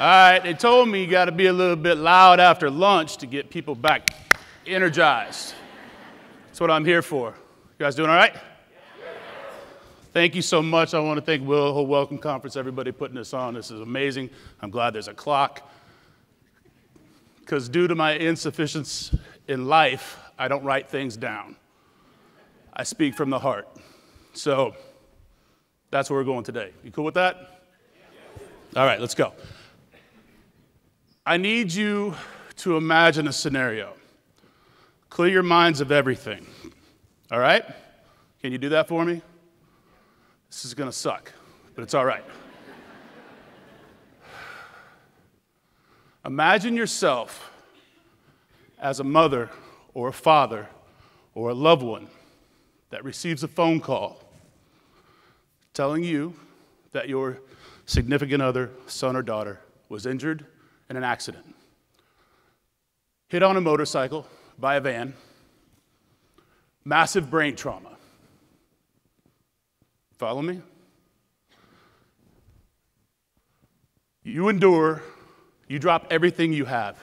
right, they told me you got to be a little bit loud after lunch to get people back energized. That's what I'm here for. You guys doing all right? Thank you so much. I want to thank Will, whole welcome conference, everybody putting this on. This is amazing. I'm glad there's a clock. Because due to my insufficiency in life, I don't write things down. I speak from the heart. So that's where we're going today. You cool with that? All right, let's go. I need you to imagine a scenario. Clear your minds of everything. All right? Can you do that for me? This is going to suck, but it's all right. Imagine yourself as a mother or a father or a loved one that receives a phone call telling you that your significant other, son or daughter, was injured in an accident, hit on a motorcycle by a van, massive brain trauma. Follow me? You endure, you drop everything you have.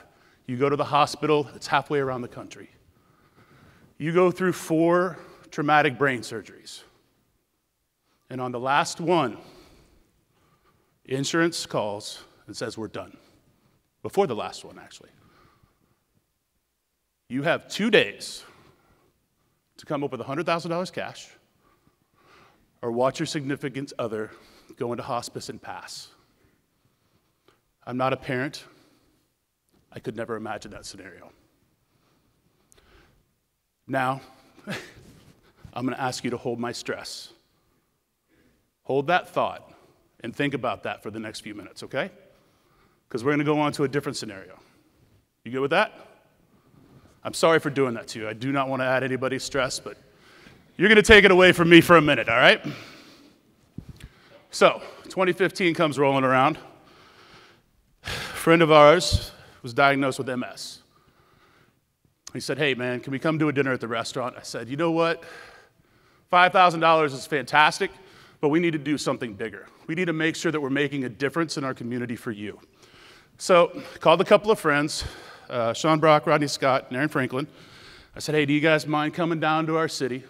You go to the hospital, it's halfway around the country. You go through 4 traumatic brain surgeries. And on the last one, insurance calls and says, we're done. Before the last one, actually. You have 2 days to come up with $100,000 cash or watch your significant other go into hospice and pass. I'm not a parent. I could never imagine that scenario. Now, I'm going to ask you to hold my stress. Hold that thought and think about that for the next few minutes, okay? Because we're going to go on to a different scenario. You good with that? I'm sorry for doing that to you. I do not want to add anybody's stress, but you're going to take it away from me for a minute, all right? So, 2015 comes rolling around. A friend of ours was diagnosed with MS. He said, hey, man, can we come to a dinner at the restaurant? I said, you know what? $5,000 is fantastic, but we need to do something bigger. We need to make sure that we're making a difference in our community for you. So, called a couple of friends, Sean Brock, Rodney Scott, and Aaron Franklin. I said, hey, do you guys mind coming down to our city,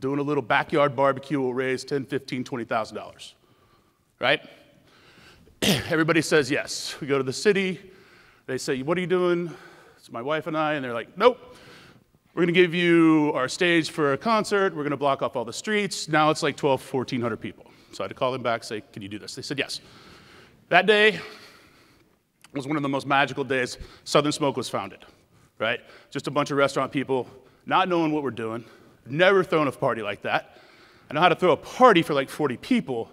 doing a little backyard barbecue? We'll raise $10,000, $15,000, $20,000, right? Everybody says yes. We go to the city. They say, what are you doing? It's my wife and I, and they're like, nope. We're going to give you our stage for a concert. We're going to block off all the streets. Now it's like 1,400 people. So I had to call them back, say, can you do this? They said yes. That day was one of the most magical days Southern Smoke was founded, right? Just a bunch of restaurant people not knowing what we're doing, never thrown a party like that. I know how to throw a party for like 40 people,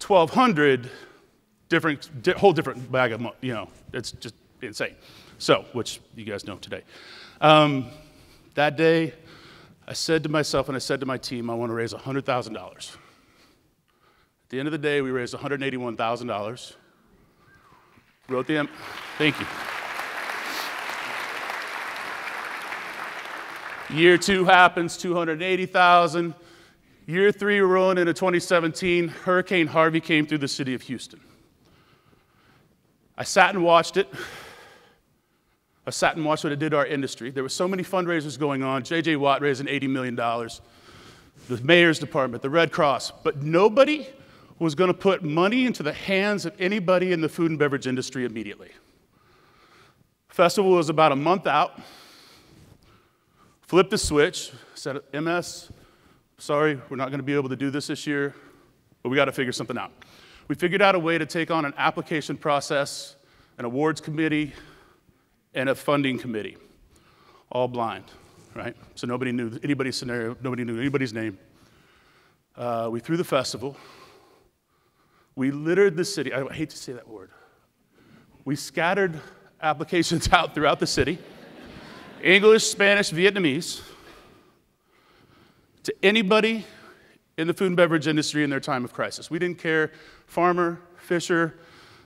1,200, whole different bag of, it's just insane. So, which you guys know today. That day, I said to myself and I said to my team, I want to raise $100,000. At the end of the day, we raised $181,000. Wrote the, thank you. Year 2 happens, $280,000. Year 3, we're rolling into 2017. Hurricane Harvey came through the city of Houston. I sat and watched it. I sat and watched what it did to our industry. There were so many fundraisers going on. J.J. Watt raising $80 million. The mayor's department, the Red Cross. But nobody was going to put money into the hands of anybody in the food and beverage industry immediately. Festival was about a month out. Flipped the switch, said, MS, sorry, we're not going to be able to do this year, but we got to figure something out. We figured out a way to take on an application process, an awards committee, and a funding committee, all blind, right? So nobody knew anybody's scenario, nobody knew anybody's name. We threw the festival. We littered the city. I hate to say that word. We scattered applications out throughout the city, English, Spanish, Vietnamese, to anybody in the food and beverage industry in their time of crisis. We didn't care, farmer, fisher,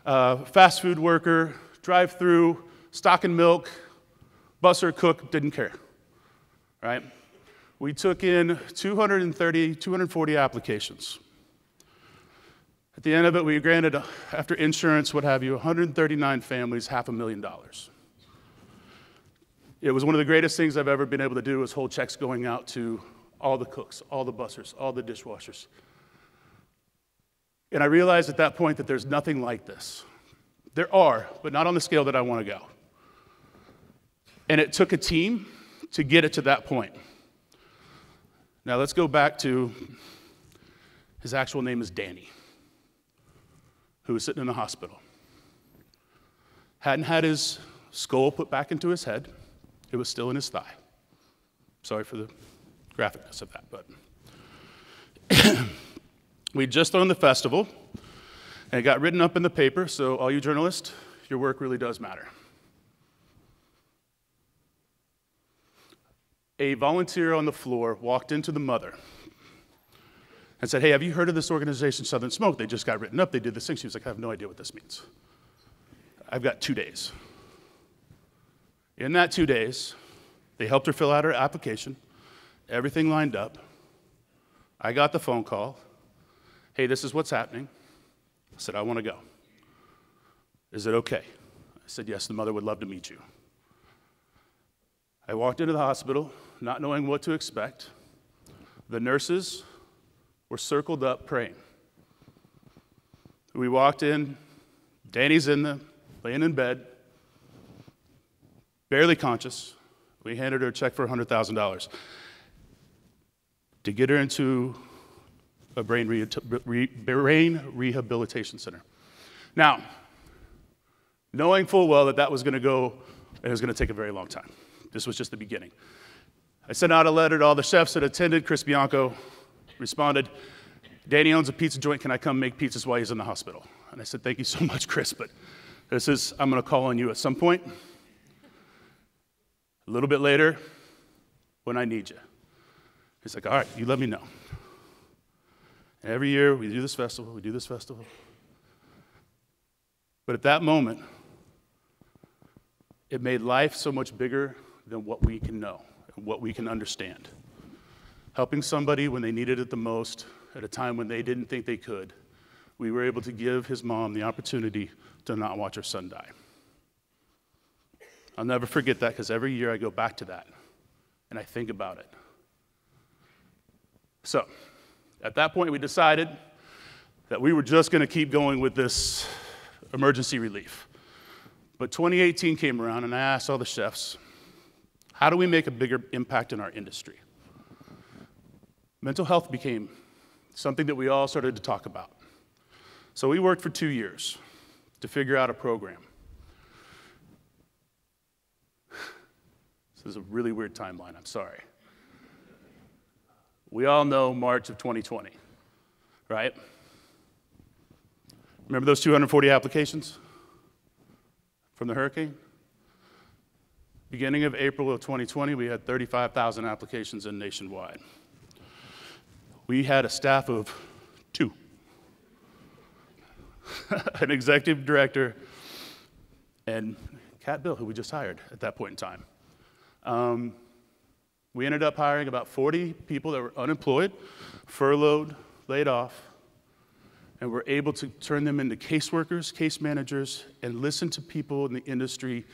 fast food worker, drive-through, stock and milk, busser, cook, didn't care, right? We took in 240 applications. At the end of it, we granted, after insurance, what have you, 139 families, $500,000. It was one of the greatest things I've ever been able to do, was hold checks going out to all the cooks, all the bussers, all the dishwashers. And I realized at that point that there's nothing like this. There are, but not on the scale that I want to go. And it took a team to get it to that point. Now let's go back to, his actual name is Danny, who was sitting in the hospital. Hadn't had his skull put back into his head. It was still in his thigh. Sorry for the graphicness of that, but we'd just thrown the festival, and it got written up in the paper, so all you journalists, your work really does matter. A volunteer on the floor walked into the mother and said, "Hey, have you heard of this organization, Southern Smoke? They just got written up, they did this thing." She was like, "I have no idea what this means. I've got 2 days." In that 2 days, they helped her fill out her application, everything lined up. I got the phone call, "Hey, this is what's happening." I said, "I want to go. Is it okay?" I said, "Yes, the mother would love to meet you." I walked into the hospital, not knowing what to expect. The nurses were circled up praying. We walked in, Danny's laying in bed, barely conscious. We handed her a check for $100,000 to get her into a brain rehabilitation center. Now, knowing full well that that was going to go, and it was going to take a very long time. This was just the beginning. I sent out a letter to all the chefs that attended. Chris Bianco responded, "Danny owns a pizza joint. Can I come make pizzas while he's in the hospital?" And I said, "Thank you so much, Chris, but I'm going to call on you at some point. A little bit later, when I need you." He's like, "All right, you let me know." And every year, we do this festival. But at that moment, it made life so much bigger than what we can know and what we can understand. Helping somebody when they needed it the most at a time when they didn't think they could, we were able to give his mom the opportunity to not watch her son die. I'll never forget that, because every year I go back to that and I think about it. So, at that point, we decided that we were just going to keep going with this emergency relief. But 2018 came around, and I asked all the chefs, how do we make a bigger impact in our industry? Mental health became something that we all started to talk about. So we worked for 2 years to figure out a program. This is a really weird timeline, I'm sorry. We all know March of 2020, right? Remember those 240 applications from the hurricane? Beginning of April of 2020, we had 35,000 applications in nationwide. We had a staff of 2. An executive director and Cat Bill, who we just hired at that point in time. We ended up hiring about 40 people that were unemployed, furloughed, laid off, and we're able to turn them into caseworkers, case managers, and listen to people in the industry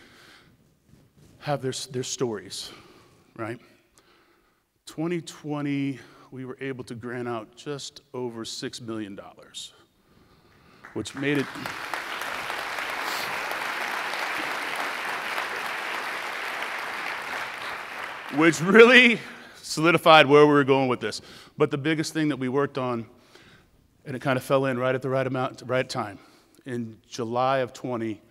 have their stories, right? 2020, we were able to grant out just over $6 million, which made it... which really solidified where we were going with this. But the biggest thing that we worked on, and it kind of fell in right at the right amount, right time, in July of 20,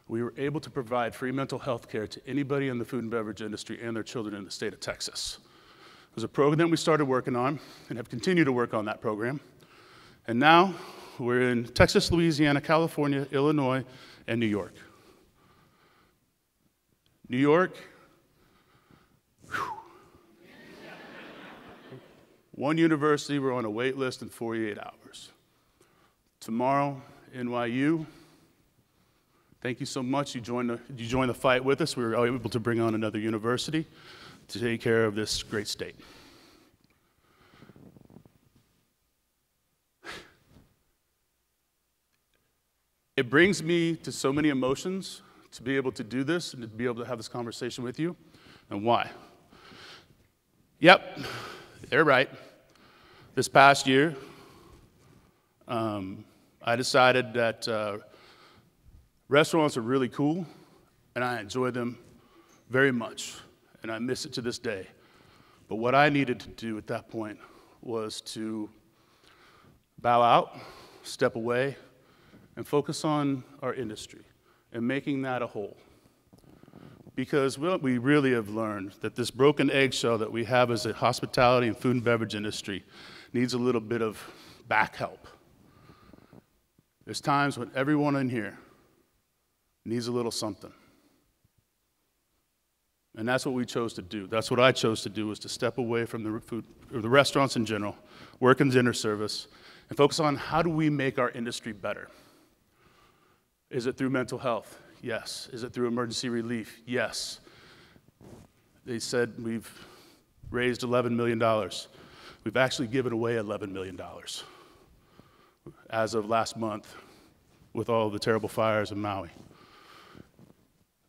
we were able to provide free mental health care to anybody in the food and beverage industry and their children in the state of Texas. It was a program that we started working on and have continued to work on that program. And now we're in Texas, Louisiana, California, Illinois, and New York. New York, one university, we're on a wait list in 48 hours. Tomorrow, NYU, thank you so much. You joined the fight with us. We were able to bring on another university to take care of this great state. It brings me to so many emotions to be able to do this and to be able to have this conversation with you. And why? Yep, they're right. This past year, I decided that restaurants are really cool, and I enjoy them very much, and I miss it to this day. But what I needed to do at that point was to bow out, step away, and focus on our industry and making that a whole. Because what we really have learned that this broken eggshell that we have as a hospitality and food and beverage industry needs a little bit of back help. There's times when everyone in here needs a little something. And that's what we chose to do. That's what I chose to do, was to step away from the food, or the restaurants in general, work in dinner service, and focus on how do we make our industry better. Is it through mental health? Yes. Is it through emergency relief? Yes. They said we've raised $11 million. We've actually given away $11 million as of last month with all the terrible fires in Maui.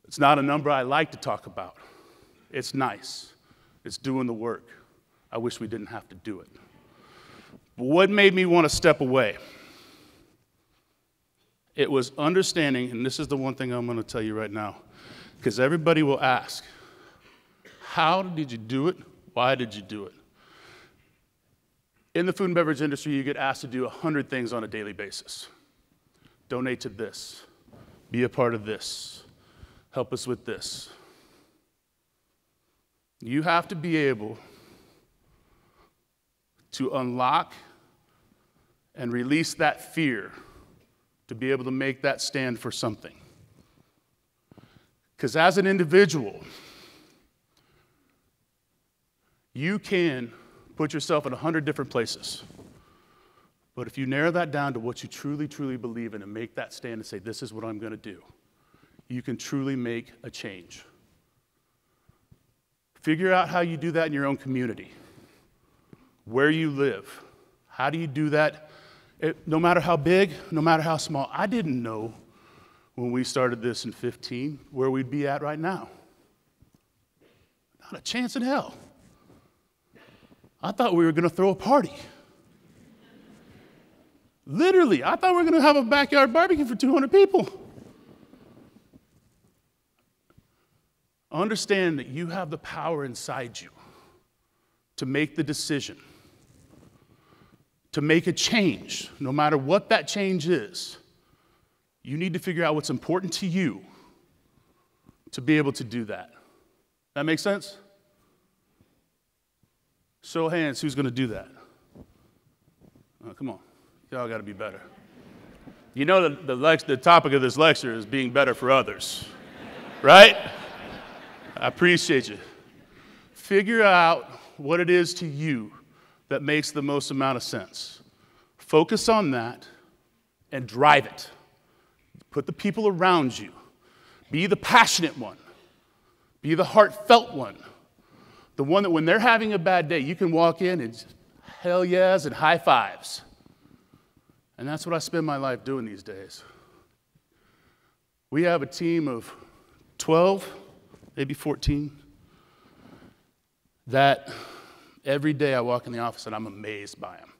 It's not a number I like to talk about. It's nice. It's doing the work. I wish we didn't have to do it. But what made me want to step away? It was understanding, and this is the one thing I'm going to tell you right now, because everybody will ask, how did you do it? Why did you do it? In the food and beverage industry, you get asked to do 100 things on a daily basis. Donate to this. Be a part of this. Help us with this. You have to be able to unlock and release that fear to be able to make that stand for something. Because as an individual, you can put yourself in 100 different places. But if you narrow that down to what you truly, truly believe in and make that stand and say, this is what I'm going to do, you can truly make a change. Figure out how you do that in your own community, where you live. How do you do that? No matter how big, no matter how small. I didn't know when we started this in 15 where we'd be at right now. Not a chance in hell. I thought we were going to throw a party. Literally, I thought we were going to have a backyard barbecue for 200 people. Understand that you have the power inside you to make the decision, to make a change, no matter what that change is. You need to figure out what's important to you to be able to do that. That make sense? Show of hands, who's going to do that? Oh, come on. Y'all got to be better. You know the topic of this lecture is being better for others, right? I appreciate you. Figure out what it is to you that makes the most amount of sense. Focus on that and drive it. Put the people around you. Be the passionate one. Be the heartfelt one. The one that when they're having a bad day, you can walk in and hell yes and high fives. And that's what I spend my life doing these days. We have a team of 12, maybe 14, that every day I walk in the office and I'm amazed by them.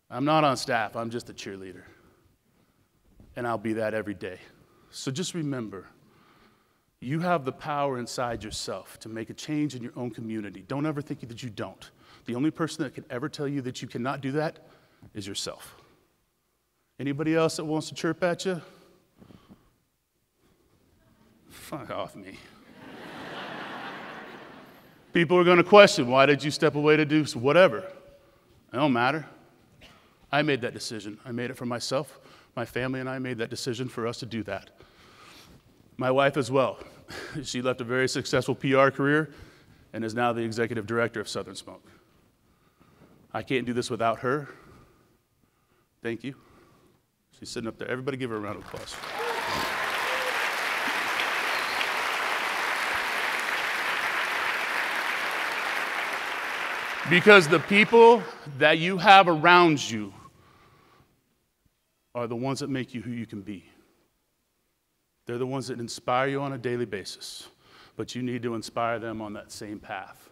I'm not on staff, I'm just a cheerleader. And I'll be that every day. So just remember, you have the power inside yourself to make a change in your own community. Don't ever think that you don't. The only person that can ever tell you that you cannot do that is yourself. Anybody else that wants to chirp at you? Fuck off me. People are going to question, why did you step away to do whatever? It don't matter. I made that decision. I made it for myself. My family and I made that decision for us to do that. My wife as well. She left a very successful PR career and is now the executive director of Southern Smoke. I can't do this without her. Thank you. She's sitting up there. Everybody give her a round of applause. Because the people that you have around you are the ones that make you who you can be. They're the ones that inspire you on a daily basis, but you need to inspire them on that same path.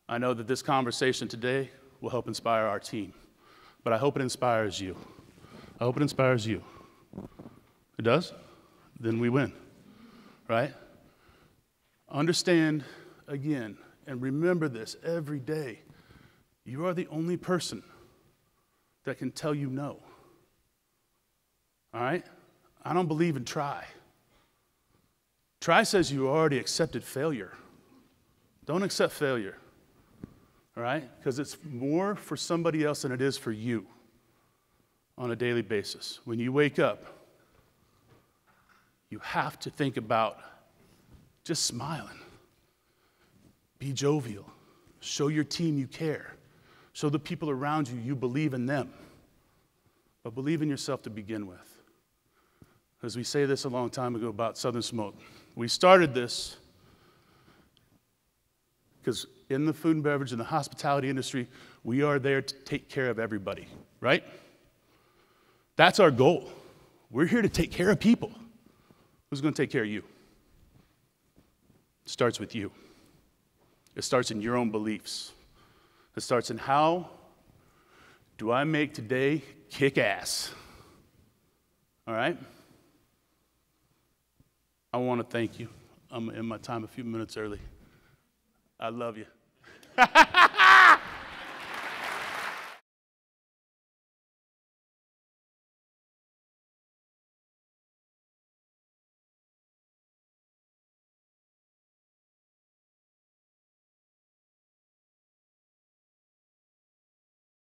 I know that this conversation today will help inspire our team, but I hope it inspires you. I hope it inspires you. It does? Then we win, right? Understand, again, and remember this every day. You are the only person that can tell you no. All right? I don't believe in try. Try says you already accepted failure. Don't accept failure. All right? Because it's more for somebody else than it is for you on a daily basis. When you wake up, you have to think about just smiling. Be jovial. Show your team you care. Show the people around you you believe in them. But believe in yourself to begin with. As we say this a long time ago about Southern Smoke. We started this because in the food and beverage and the hospitality industry, we are there to take care of everybody, right? That's our goal. We're here to take care of people. Who's going to take care of you? It starts with you. It starts in your own beliefs. It starts in how do I make today kick ass? All right? I want to thank you. I'm in my time a few minutes early. I love you.